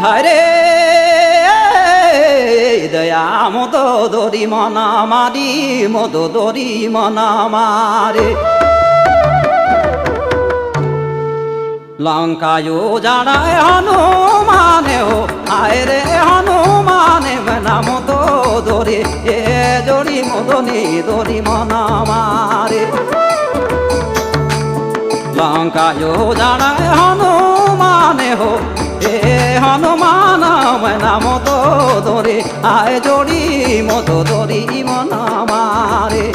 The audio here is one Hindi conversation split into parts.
হরে দয়া মদ দরি মনা মারি মদ দরি মনা মারে লঙ্কায় জানায় হনুমানে ও আয় রে হনুমানে নাম তো দরি এ জড়ি মদনী দরি মনা মারে লঙ্কায় জানায় হনুমানে হো এ হনুমান নাম তো দরি আয় জড়ি মদ দরি মনা মারে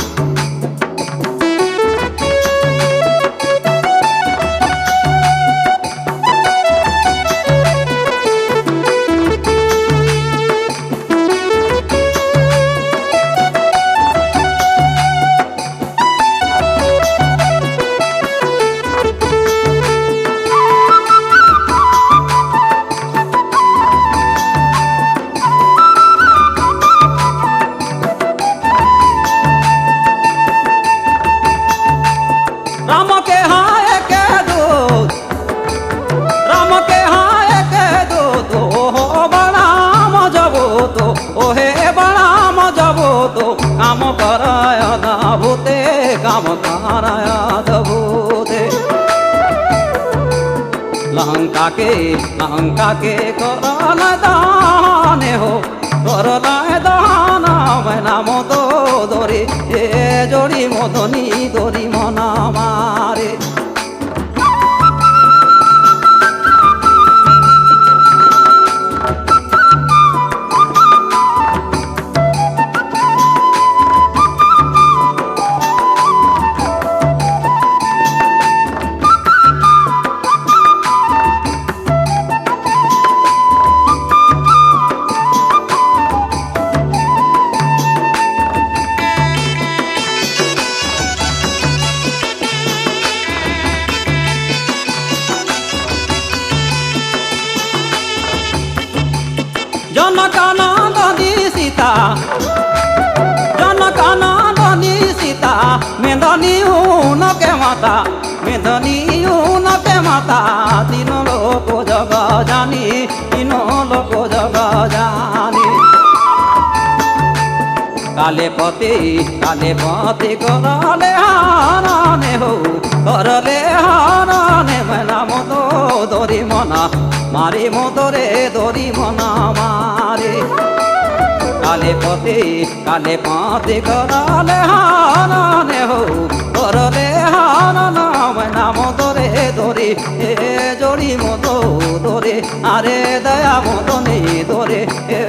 काम कराया दाभूते काम कराया दभूते लंका के करल दाने हो करल दान नाम तो दरी ए जड़ी मदनी दरी मना मारे जनकानंदनी सीता मेदनी उनके माता तीनों लोक जग जानी काले पति करले हारने हो करले हारने नाम तो दरी मना मारे मोदरे दरी मना मारे काले पति करले हारने हो करले हारन नाम दरे दरी ए जड़ी मदो दरे आरे दया मदनी दरे ए